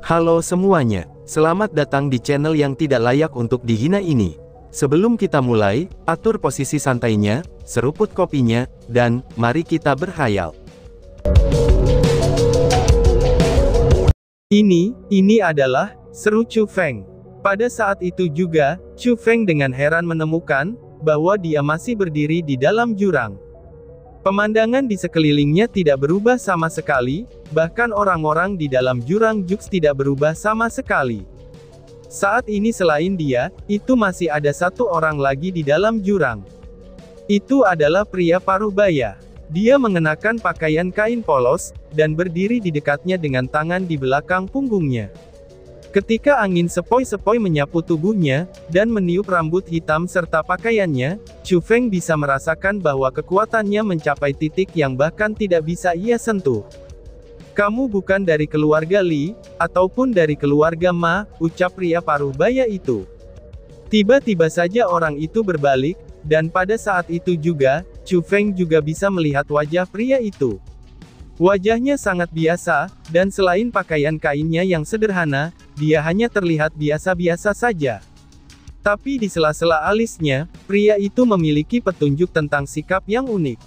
Halo semuanya, selamat datang di channel yang tidak layak untuk dihina ini. Sebelum kita mulai, atur posisi santainya, seruput kopinya, dan mari kita berkhayal. Ini adalah seru Chu Feng. Pada saat itu juga, Chu Feng dengan heran menemukan bahwa dia masih berdiri di dalam jurang. Pemandangan di sekelilingnya tidak berubah sama sekali, bahkan orang-orang di dalam jurang juga tidak berubah sama sekali. Saat ini selain dia, itu masih ada satu orang lagi di dalam jurang. Itu adalah pria paruh baya. Dia mengenakan pakaian kain polos, dan berdiri di dekatnya dengan tangan di belakang punggungnya. Ketika angin sepoi-sepoi menyapu tubuhnya, dan meniup rambut hitam serta pakaiannya, Chu Feng bisa merasakan bahwa kekuatannya mencapai titik yang bahkan tidak bisa ia sentuh. "Kamu bukan dari keluarga Li, ataupun dari keluarga Ma," ucap pria paruh baya itu. Tiba-tiba saja orang itu berbalik, dan pada saat itu juga, Chu Feng juga bisa melihat wajah pria itu. Wajahnya sangat biasa, dan selain pakaian kainnya yang sederhana, dia hanya terlihat biasa-biasa saja. Tapi di sela-sela alisnya, pria itu memiliki petunjuk tentang sikap yang unik.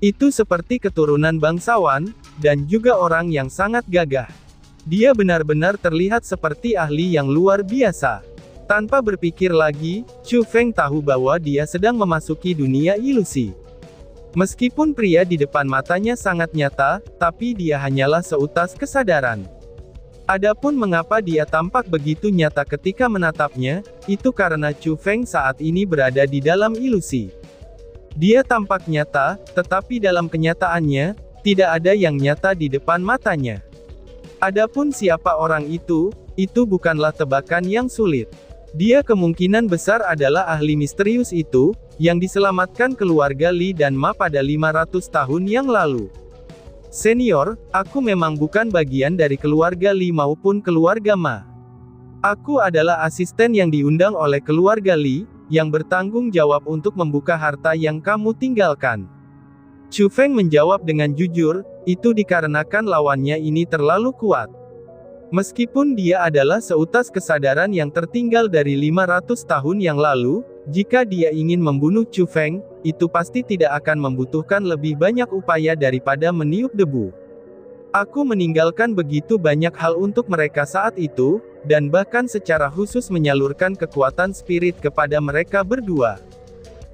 Itu seperti keturunan bangsawan, dan juga orang yang sangat gagah. Dia benar-benar terlihat seperti ahli yang luar biasa. Tanpa berpikir lagi, Chu Feng tahu bahwa dia sedang memasuki dunia ilusi. Meskipun pria di depan matanya sangat nyata, tapi dia hanyalah seutas kesadaran. Adapun mengapa dia tampak begitu nyata ketika menatapnya, itu karena Chu Feng saat ini berada di dalam ilusi. Dia tampak nyata, tetapi dalam kenyataannya, tidak ada yang nyata di depan matanya. Adapun siapa orang itu bukanlah tebakan yang sulit. Dia kemungkinan besar adalah ahli misterius itu, yang diselamatkan keluarga Li dan Ma pada 500 tahun yang lalu. "Senior, aku memang bukan bagian dari keluarga Li maupun keluarga Ma. Aku adalah asisten yang diundang oleh keluarga Li, yang bertanggung jawab untuk membuka harta yang kamu tinggalkan." Chu Feng menjawab dengan jujur, itu dikarenakan lawannya ini terlalu kuat. Meskipun dia adalah seutas kesadaran yang tertinggal dari 500 tahun yang lalu, jika dia ingin membunuh Chu Feng, itu pasti tidak akan membutuhkan lebih banyak upaya daripada meniup debu. "Aku meninggalkan begitu banyak hal untuk mereka saat itu, dan bahkan secara khusus menyalurkan kekuatan spirit kepada mereka berdua.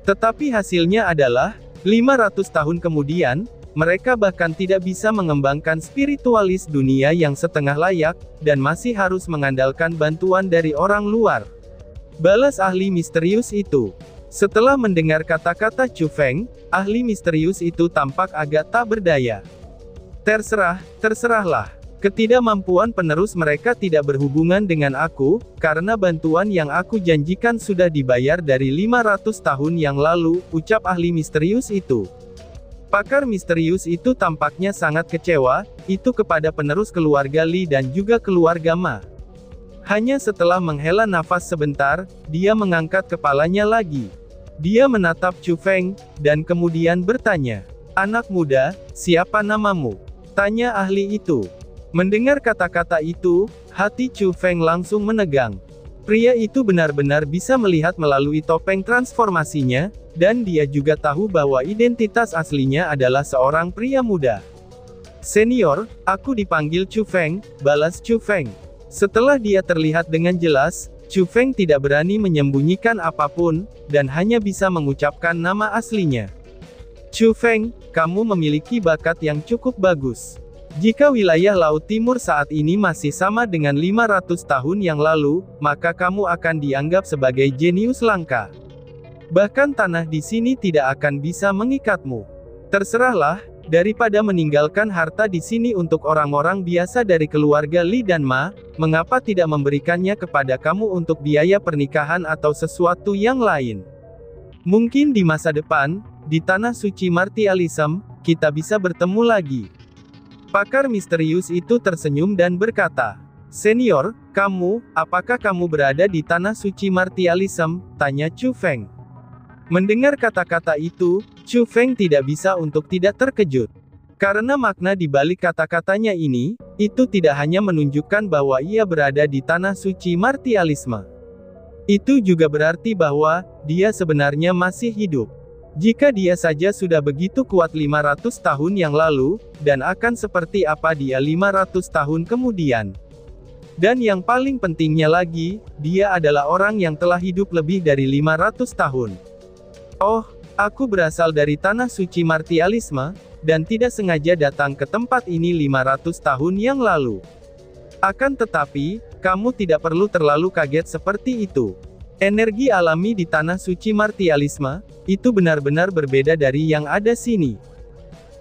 Tetapi hasilnya adalah, 500 tahun kemudian, mereka bahkan tidak bisa mengembangkan spiritualis dunia yang setengah layak, dan masih harus mengandalkan bantuan dari orang luar," balas ahli misterius itu. Setelah mendengar kata-kata Chu Feng, ahli misterius itu tampak agak tak berdaya. Terserahlah. Ketidakmampuan penerus mereka tidak berhubungan dengan aku, karena bantuan yang aku janjikan sudah dibayar dari 500 tahun yang lalu, ucap ahli misterius itu. Pakar misterius itu tampaknya sangat kecewa, itu kepada penerus keluarga Li dan juga keluarga Ma. Hanya setelah menghela nafas sebentar, dia mengangkat kepalanya lagi. Dia menatap Chu Feng, dan kemudian bertanya, "Anak muda, siapa namamu?" tanya ahli itu. Mendengar kata-kata itu, hati Chu Feng langsung menegang. Pria itu benar-benar bisa melihat melalui topeng transformasinya, dan dia juga tahu bahwa identitas aslinya adalah seorang pria muda. "Senior, aku dipanggil Chu Feng," balas Chu Feng. Setelah dia terlihat dengan jelas, Chu Feng tidak berani menyembunyikan apapun, dan hanya bisa mengucapkan nama aslinya. "Chu Feng, kamu memiliki bakat yang cukup bagus. Jika wilayah Laut Timur saat ini masih sama dengan 500 tahun yang lalu, maka kamu akan dianggap sebagai jenius langka. Bahkan tanah di sini tidak akan bisa mengikatmu. Terserahlah, daripada meninggalkan harta di sini untuk orang-orang biasa dari keluarga Li dan Ma, mengapa tidak memberikannya kepada kamu untuk biaya pernikahan atau sesuatu yang lain? Mungkin di masa depan, di Tanah Suci Martialism, kita bisa bertemu lagi." Pakar misterius itu tersenyum dan berkata, "Senior, apakah kamu berada di Tanah Suci Martialism?" tanya Chu Feng. Mendengar kata-kata itu, Chu Feng tidak bisa untuk tidak terkejut. Karena makna di balik kata-katanya ini, itu tidak hanya menunjukkan bahwa ia berada di tanah suci martialisme. Itu juga berarti bahwa, dia sebenarnya masih hidup. Jika dia saja sudah begitu kuat 500 tahun yang lalu, dan akan seperti apa dia 500 tahun kemudian. Dan yang paling pentingnya lagi, dia adalah orang yang telah hidup lebih dari 500 tahun. Oh, aku berasal dari tanah suci martialisme, dan tidak sengaja datang ke tempat ini 500 tahun yang lalu. Akan tetapi, kamu tidak perlu terlalu kaget seperti itu. Energi alami di tanah suci martialisme, itu benar-benar berbeda dari yang ada sini.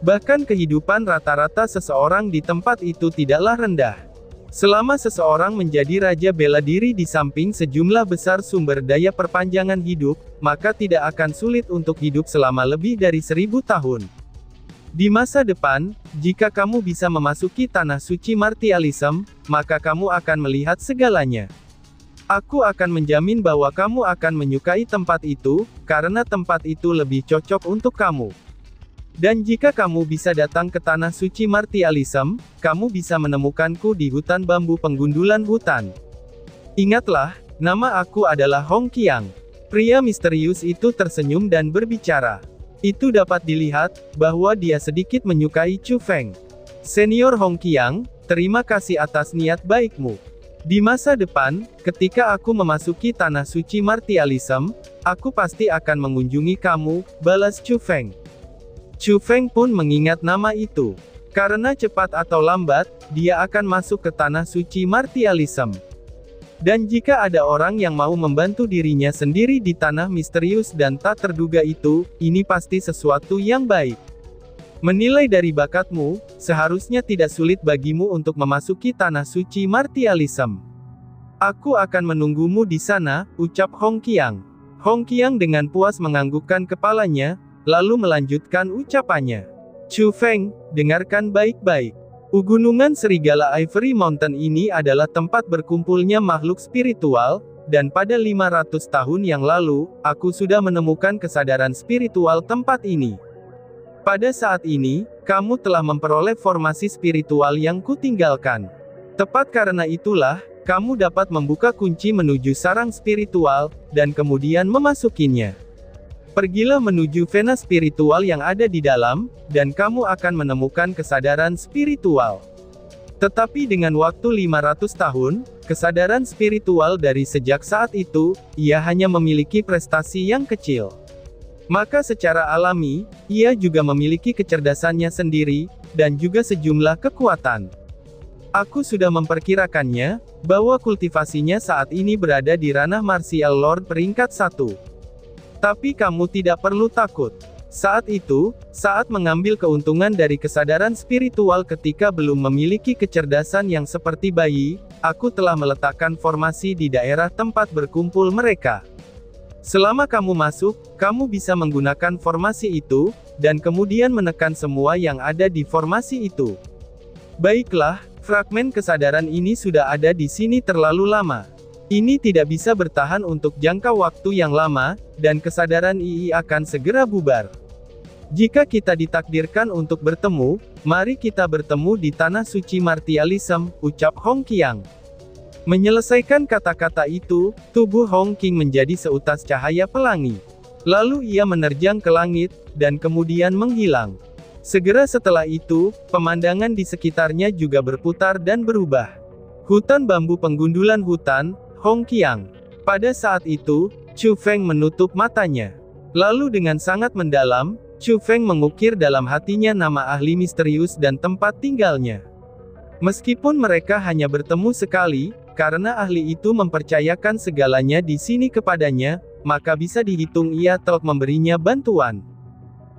Bahkan kehidupan rata-rata seseorang di tempat itu tidaklah rendah. Selama seseorang menjadi raja bela diri di samping sejumlah besar sumber daya perpanjangan hidup, maka tidak akan sulit untuk hidup selama lebih dari 1000 tahun. Di masa depan, jika kamu bisa memasuki tanah suci martialisme, maka kamu akan melihat segalanya. Aku akan menjamin bahwa kamu akan menyukai tempat itu, karena tempat itu lebih cocok untuk kamu. Dan jika kamu bisa datang ke tanah suci martialisme, kamu bisa menemukanku di hutan bambu penggundulan hutan. Ingatlah, nama aku adalah Hong Qiang. Pria misterius itu tersenyum dan berbicara. Itu dapat dilihat, bahwa dia sedikit menyukai Chu Feng. Senior Hong Qiang, terima kasih atas niat baikmu. Di masa depan, ketika aku memasuki tanah suci martialisme, aku pasti akan mengunjungi kamu, balas Chu Feng. Chu Feng pun mengingat nama itu. Karena cepat atau lambat, dia akan masuk ke tanah suci martialisme. Dan jika ada orang yang mau membantu dirinya sendiri di tanah misterius dan tak terduga itu, ini pasti sesuatu yang baik. Menilai dari bakatmu, seharusnya tidak sulit bagimu untuk memasuki tanah suci martialisme. Aku akan menunggumu di sana, ucap Hong Qiang. Hong Qiang dengan puas menganggukkan kepalanya, lalu melanjutkan ucapannya. Chu Feng, dengarkan baik-baik. Gunungan Serigala Ivory Mountain ini adalah tempat berkumpulnya makhluk spiritual, dan pada 500 tahun yang lalu, aku sudah menemukan kesadaran spiritual tempat ini. Pada saat ini, kamu telah memperoleh formasi spiritual yang kutinggalkan. Tepat karena itulah, kamu dapat membuka kunci menuju sarang spiritual, dan kemudian memasukinya. Pergilah menuju vena spiritual yang ada di dalam, dan kamu akan menemukan kesadaran spiritual. Tetapi dengan waktu 500 tahun, kesadaran spiritual dari sejak saat itu, ia hanya memiliki prestasi yang kecil. Maka secara alami, ia juga memiliki kecerdasannya sendiri, dan juga sejumlah kekuatan. Aku sudah memperkirakannya, bahwa kultivasinya saat ini berada di ranah Martial Lord peringkat 1. Tapi kamu tidak perlu takut. Saat itu, saat mengambil keuntungan dari kesadaran spiritual ketika belum memiliki kecerdasan yang seperti bayi, aku telah meletakkan formasi di daerah tempat berkumpul mereka. Selama kamu masuk, kamu bisa menggunakan formasi itu, dan kemudian menekan semua yang ada di formasi itu. Baiklah, fragmen kesadaran ini sudah ada di sini terlalu lama. Ini tidak bisa bertahan untuk jangka waktu yang lama, dan kesadaran II akan segera bubar. Jika kita ditakdirkan untuk bertemu, mari kita bertemu di tanah suci martialisme, ucap Hong Qiang. Menyelesaikan kata-kata itu, tubuh Hong Qiang menjadi seutas cahaya pelangi. Lalu ia menerjang ke langit, dan kemudian menghilang. Segera setelah itu, pemandangan di sekitarnya juga berputar dan berubah. Hutan bambu penggundulan hutan, Hong Qiang. Pada saat itu, Chu Feng menutup matanya. Lalu dengan sangat mendalam, Chu Feng mengukir dalam hatinya nama ahli misterius dan tempat tinggalnya. Meskipun mereka hanya bertemu sekali, karena ahli itu mempercayakan segalanya di sini kepadanya, maka bisa dihitung ia telah memberinya bantuan.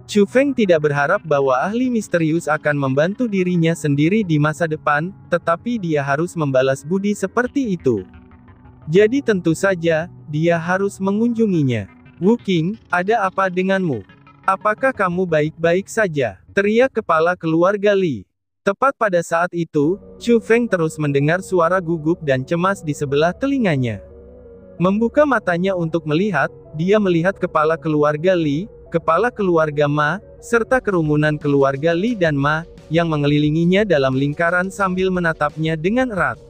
Chu Feng tidak berharap bahwa ahli misterius akan membantu dirinya sendiri di masa depan, tetapi dia harus membalas budi seperti itu. Jadi tentu saja, dia harus mengunjunginya. Wu Qing, ada apa denganmu? Apakah kamu baik-baik saja? Teriak kepala keluarga Li. Tepat pada saat itu, Chu Feng terus mendengar suara gugup dan cemas di sebelah telinganya. Membuka matanya untuk melihat, dia melihat kepala keluarga Li, kepala keluarga Ma, serta kerumunan keluarga Li dan Ma, yang mengelilinginya dalam lingkaran sambil menatapnya dengan erat.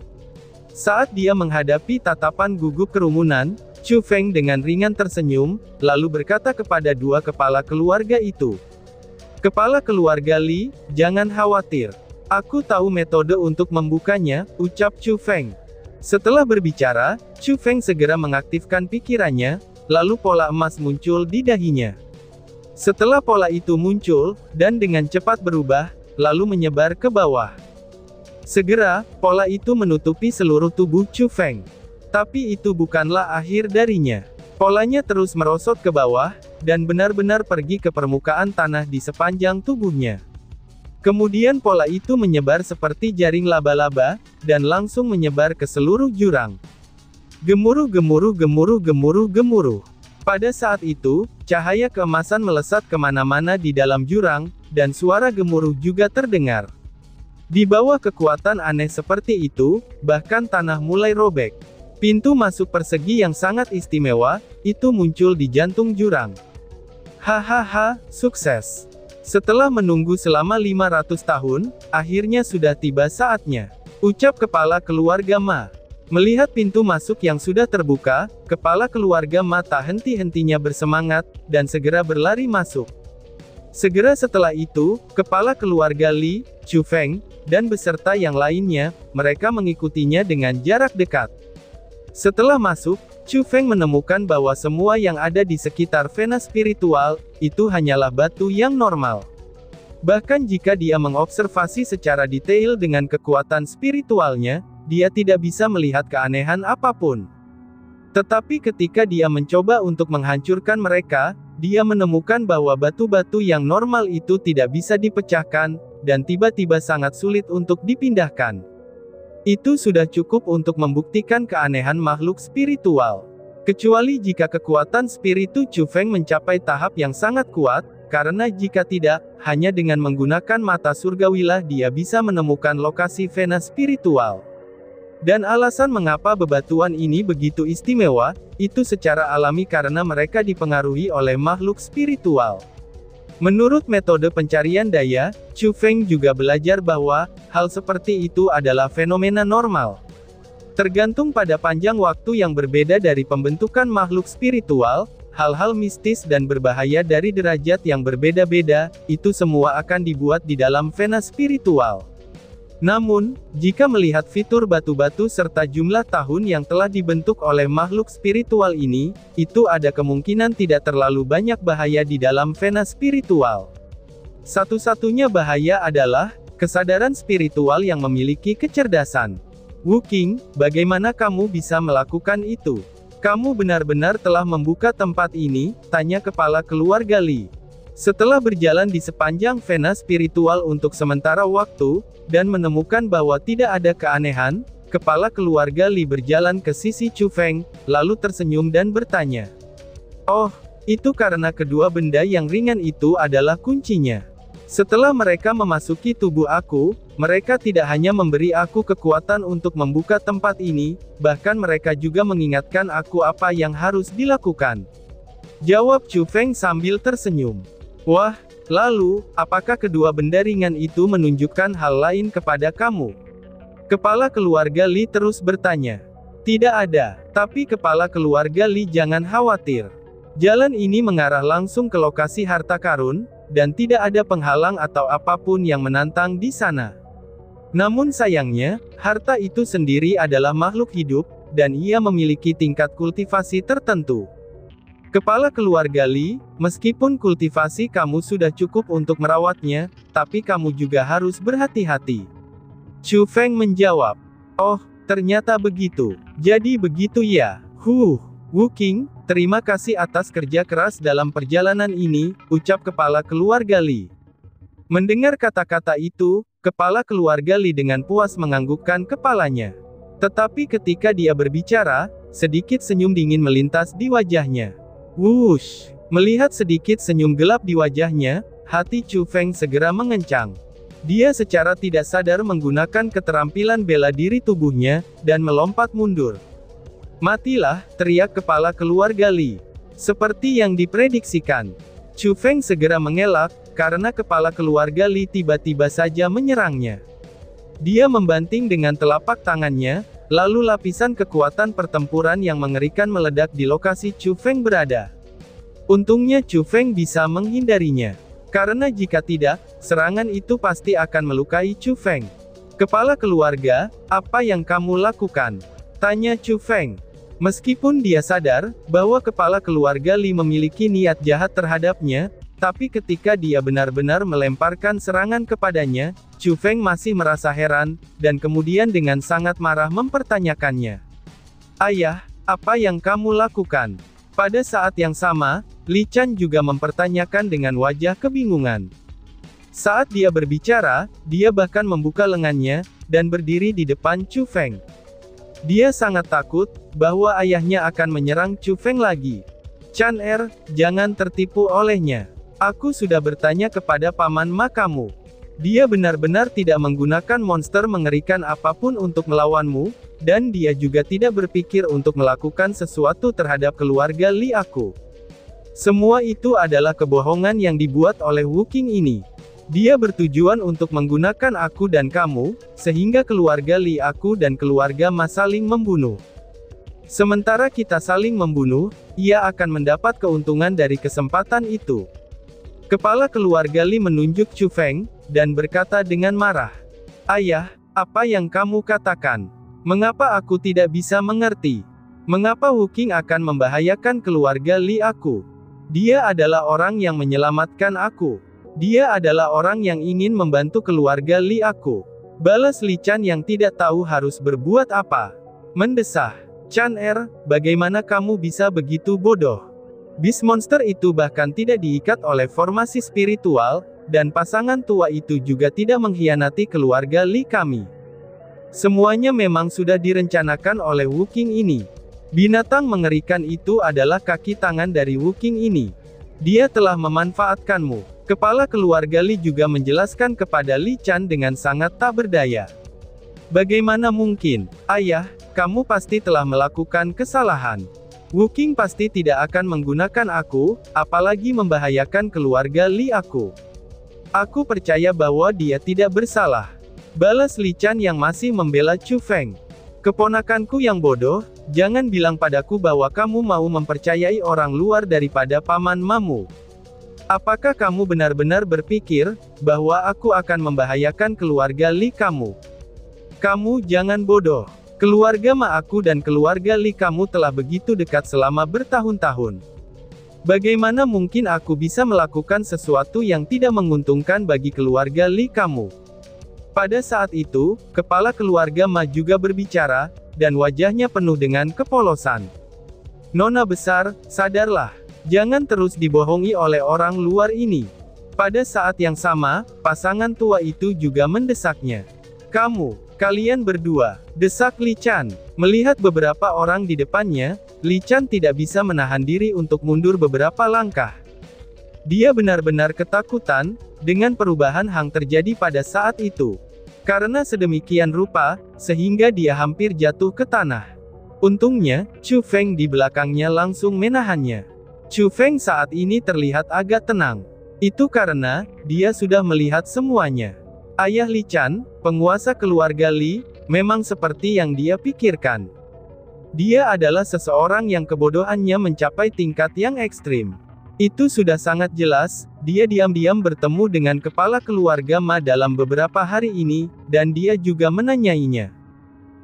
Saat dia menghadapi tatapan gugup kerumunan, Chu Feng dengan ringan tersenyum, lalu berkata kepada dua kepala keluarga itu. Kepala keluarga Li, jangan khawatir. Aku tahu metode untuk membukanya, ucap Chu Feng. Setelah berbicara, Chu Feng segera mengaktifkan pikirannya, lalu pola emas muncul di dahinya. Setelah pola itu muncul, dan dengan cepat berubah, lalu menyebar ke bawah. Segera, pola itu menutupi seluruh tubuh Chu Feng. Tapi itu bukanlah akhir darinya. Polanya terus merosot ke bawah, dan benar-benar pergi ke permukaan tanah di sepanjang tubuhnya. Kemudian pola itu menyebar seperti jaring laba-laba, dan langsung menyebar ke seluruh jurang. Gemuruh gemuruh gemuruh gemuruh gemuruh. Pada saat itu, cahaya keemasan melesat kemana-mana di dalam jurang, dan suara gemuruh juga terdengar. Di bawah kekuatan aneh seperti itu, bahkan tanah mulai robek. Pintu masuk persegi yang sangat istimewa, itu muncul di jantung jurang. Hahaha, sukses. Setelah menunggu selama 500 tahun, akhirnya sudah tiba saatnya. Ucap kepala keluarga Ma. Melihat pintu masuk yang sudah terbuka, kepala keluarga Ma tak henti-hentinya bersemangat, dan segera berlari masuk. Segera setelah itu, kepala keluarga Li, Chu Feng, dan beserta yang lainnya, mereka mengikutinya dengan jarak dekat. Setelah masuk, Chu Feng menemukan bahwa semua yang ada di sekitar vena spiritual, itu hanyalah batu yang normal. Bahkan jika dia mengobservasi secara detail dengan kekuatan spiritualnya, dia tidak bisa melihat keanehan apapun. Tetapi ketika dia mencoba untuk menghancurkan mereka, dia menemukan bahwa batu-batu yang normal itu tidak bisa dipecahkan, dan tiba-tiba sangat sulit untuk dipindahkan. Itu sudah cukup untuk membuktikan keanehan makhluk spiritual. Kecuali jika kekuatan spiritu Chu Feng mencapai tahap yang sangat kuat, karena jika tidak, hanya dengan menggunakan mata surgawilah dia bisa menemukan lokasi vena spiritual. Dan alasan mengapa bebatuan ini begitu istimewa, itu secara alami karena mereka dipengaruhi oleh makhluk spiritual. Menurut metode pencarian daya, Chu Feng juga belajar bahwa, hal seperti itu adalah fenomena normal. Tergantung pada panjang waktu yang berbeda dari pembentukan makhluk spiritual, hal-hal mistis dan berbahaya dari derajat yang berbeda-beda, itu semua akan dibuat di dalam vena spiritual. Namun, jika melihat fitur batu-batu serta jumlah tahun yang telah dibentuk oleh makhluk spiritual ini, itu ada kemungkinan tidak terlalu banyak bahaya di dalam vena spiritual. Satu-satunya bahaya adalah kesadaran spiritual yang memiliki kecerdasan. Wu Qing, bagaimana kamu bisa melakukan itu? Kamu benar-benar telah membuka tempat ini, tanya kepala keluarga Li. Setelah berjalan di sepanjang vena spiritual untuk sementara waktu, dan menemukan bahwa tidak ada keanehan, kepala keluarga Li berjalan ke sisi Chu Feng, lalu tersenyum dan bertanya. Oh, itu karena kedua benda yang ringan itu adalah kuncinya. Setelah mereka memasuki tubuh aku, mereka tidak hanya memberi aku kekuatan untuk membuka tempat ini, bahkan mereka juga mengingatkan aku apa yang harus dilakukan. Jawab Chu Feng sambil tersenyum. Wah, lalu, apakah kedua benda ringan itu menunjukkan hal lain kepada kamu? Kepala keluarga Li terus bertanya. Tidak ada, tapi kepala keluarga Li jangan khawatir. Jalan ini mengarah langsung ke lokasi harta karun, dan tidak ada penghalang atau apapun yang menantang di sana. Namun sayangnya, harta itu sendiri adalah makhluk hidup, dan ia memiliki tingkat kultivasi tertentu. Kepala keluarga Li, meskipun kultivasi kamu sudah cukup untuk merawatnya, tapi kamu juga harus berhati-hati. Chu Feng menjawab. Oh, ternyata begitu. Jadi begitu ya. Wu Qing, terima kasih atas kerja keras dalam perjalanan ini, ucap kepala keluarga Li. Mendengar kata-kata itu, kepala keluarga Li dengan puas menganggukkan kepalanya. Tetapi ketika dia berbicara, sedikit senyum dingin melintas di wajahnya. Wush! Melihat sedikit senyum gelap di wajahnya, hati Chu Feng segera mengencang. Dia secara tidak sadar menggunakan keterampilan bela diri tubuhnya, dan melompat mundur. Matilah, teriak kepala keluarga Li. Seperti yang diprediksikan. Chu Feng segera mengelak, karena kepala keluarga Li tiba-tiba saja menyerangnya. Dia membanting dengan telapak tangannya, lalu lapisan kekuatan pertempuran yang mengerikan meledak di lokasi Chu Feng berada. Untungnya Chu Feng bisa menghindarinya. Karena jika tidak, serangan itu pasti akan melukai Chu Feng. Kepala keluarga, apa yang kamu lakukan? Tanya Chu Feng. Meskipun dia sadar, bahwa kepala keluarga Li memiliki niat jahat terhadapnya, tapi ketika dia benar-benar melemparkan serangan kepadanya, Chu Feng masih merasa heran, dan kemudian dengan sangat marah mempertanyakannya. Ayah, apa yang kamu lakukan? Pada saat yang sama, Li Chan juga mempertanyakan dengan wajah kebingungan. Saat dia berbicara, dia bahkan membuka lengannya, dan berdiri di depan Chu Feng. Dia sangat takut, bahwa ayahnya akan menyerang Chu Feng lagi. Chan jangan tertipu olehnya. Aku sudah bertanya kepada paman ma kamu. Dia benar-benar tidak menggunakan monster mengerikan apapun untuk melawanmu, dan dia juga tidak berpikir untuk melakukan sesuatu terhadap keluarga Li aku. Semua itu adalah kebohongan yang dibuat oleh Wu Qing ini. Dia bertujuan untuk menggunakan aku dan kamu, sehingga keluarga Li aku dan keluarga Ma saling membunuh. Sementara kita saling membunuh, ia akan mendapat keuntungan dari kesempatan itu. Kepala keluarga Li menunjuk Chu Feng, dan berkata dengan marah. Ayah, apa yang kamu katakan? Mengapa aku tidak bisa mengerti? Mengapa Wu Qing akan membahayakan keluarga Li aku? Dia adalah orang yang menyelamatkan aku. Dia adalah orang yang ingin membantu keluarga Li aku. Balas Li Chan yang tidak tahu harus berbuat apa. Mendesah. Chan bagaimana kamu bisa begitu bodoh? Beast monster itu bahkan tidak diikat oleh formasi spiritual, dan pasangan tua itu juga tidak mengkhianati keluarga Li kami. Semuanya memang sudah direncanakan oleh Wu Qing ini. Binatang mengerikan itu adalah kaki tangan dari Wu Qing ini. Dia telah memanfaatkanmu. Kepala keluarga Li juga menjelaskan kepada Li Chan dengan sangat tak berdaya. Bagaimana mungkin, ayah, kamu pasti telah melakukan kesalahan. Wu Qing pasti tidak akan menggunakan aku, apalagi membahayakan keluarga Li aku. Aku percaya bahwa dia tidak bersalah. Balas Li Chan yang masih membela Chu Feng. Keponakanku yang bodoh, jangan bilang padaku bahwa kamu mau mempercayai orang luar daripada paman mamu. Apakah kamu benar-benar berpikir, bahwa aku akan membahayakan keluarga Li kamu? Kamu jangan bodoh. Keluarga ma aku dan keluarga Li kamu telah begitu dekat selama bertahun-tahun. Bagaimana mungkin aku bisa melakukan sesuatu yang tidak menguntungkan bagi keluarga Li kamu? Pada saat itu, kepala keluarga ma juga berbicara, dan wajahnya penuh dengan kepolosan. Nona besar, sadarlah. Jangan terus dibohongi oleh orang luar ini. Pada saat yang sama, pasangan tua itu juga mendesaknya. Kalian berdua, desak Li Chan. Melihat beberapa orang di depannya, Li Chan tidak bisa menahan diri untuk mundur beberapa langkah. Dia benar-benar ketakutan, dengan perubahan Hang terjadi pada saat itu. Karena sedemikian rupa, sehingga dia hampir jatuh ke tanah. Untungnya, Chu Feng di belakangnya langsung menahannya. Chu Feng saat ini terlihat agak tenang. Itu karena, dia sudah melihat semuanya. Ayah Li Chan, penguasa keluarga Li, memang seperti yang dia pikirkan. Dia adalah seseorang yang kebodohannya mencapai tingkat yang ekstrim. Itu sudah sangat jelas, dia diam-diam bertemu dengan kepala keluarga Ma dalam beberapa hari ini, dan dia juga menanyainya.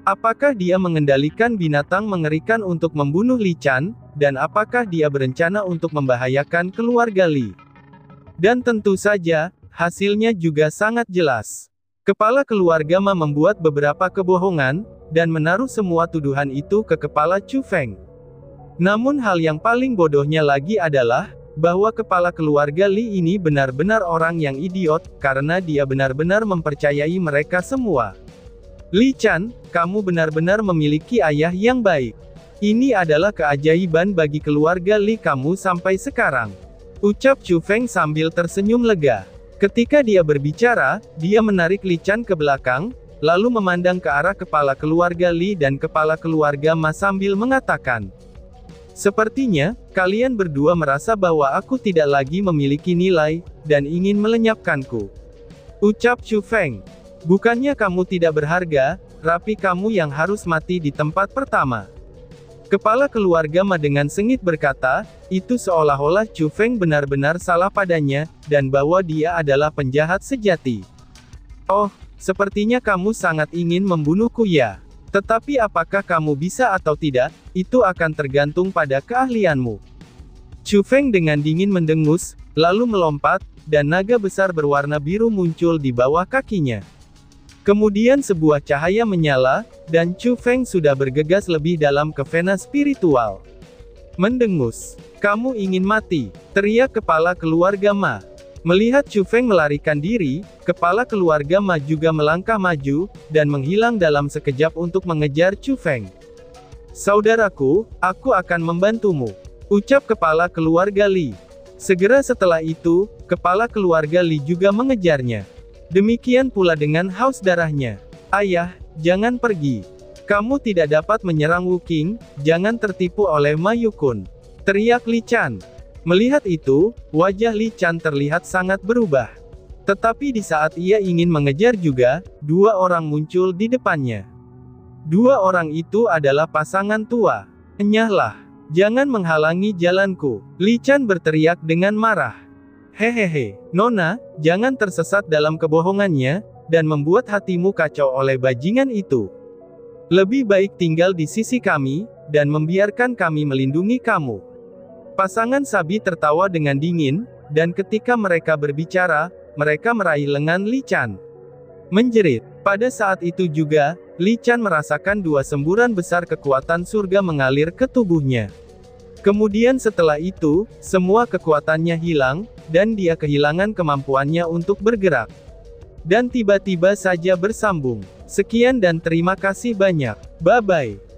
Apakah dia mengendalikan binatang mengerikan untuk membunuh Li Chan, dan apakah dia berencana untuk membahayakan keluarga Li? Dan tentu saja, hasilnya juga sangat jelas. Kepala keluarga Ma membuat beberapa kebohongan, dan menaruh semua tuduhan itu ke kepala Chu Feng. Namun hal yang paling bodohnya lagi adalah, bahwa kepala keluarga Li ini benar-benar orang yang idiot, karena dia benar-benar mempercayai mereka semua. Li Chan, kamu benar-benar memiliki ayah yang baik. Ini adalah keajaiban bagi keluarga Li kamu sampai sekarang. Ucap Chu Feng sambil tersenyum lega. Ketika dia berbicara, dia menarik Li Chan ke belakang, lalu memandang ke arah kepala keluarga Li dan kepala keluarga Ma sambil mengatakan, Sepertinya, kalian berdua merasa bahwa aku tidak lagi memiliki nilai, dan ingin melenyapkanku. Ucap Chu Feng. Bukannya kamu tidak berharga, tapi kamu yang harus mati di tempat pertama. Kepala keluarga Ma dengan sengit berkata, itu seolah-olah Chu Feng benar-benar salah padanya, dan bahwa dia adalah penjahat sejati. Oh, sepertinya kamu sangat ingin membunuhku ya. Tetapi apakah kamu bisa atau tidak, itu akan tergantung pada keahlianmu. Chu Feng dengan dingin mendengus, lalu melompat, dan naga besar berwarna biru muncul di bawah kakinya. Kemudian sebuah cahaya menyala, dan Chu Feng sudah bergegas lebih dalam ke vena spiritual. Mendengus. Kamu ingin mati, teriak kepala keluarga Ma. Melihat Chu Feng melarikan diri, kepala keluarga Ma juga melangkah maju, dan menghilang dalam sekejap untuk mengejar Chu Feng. Saudaraku, aku akan membantumu, ucap kepala keluarga Li. Segera setelah itu, kepala keluarga Li juga mengejarnya. Demikian pula dengan haus darahnya. Ayah, jangan pergi. Kamu tidak dapat menyerang Wu Qing, jangan tertipu oleh Ma Yukun, teriak Li Chan. Melihat itu, wajah Li Chan terlihat sangat berubah. Tetapi di saat ia ingin mengejar juga, dua orang muncul di depannya. Dua orang itu adalah pasangan tua. Enyahlah, jangan menghalangi jalanku, Li Chan berteriak dengan marah. Hehehe, Nona, jangan tersesat dalam kebohongannya, dan membuat hatimu kacau oleh bajingan itu. Lebih baik tinggal di sisi kami, dan membiarkan kami melindungi kamu. Pasangan Sabi tertawa dengan dingin, dan ketika mereka berbicara, mereka meraih lengan Li Chan. Menjerit. Pada saat itu juga, Li Chan merasakan dua semburan besar kekuatan surga mengalir ke tubuhnya. Kemudian setelah itu, semua kekuatannya hilang, dan dia kehilangan kemampuannya untuk bergerak. Dan tiba-tiba saja bersambung. Sekian dan terima kasih banyak. Bye-bye.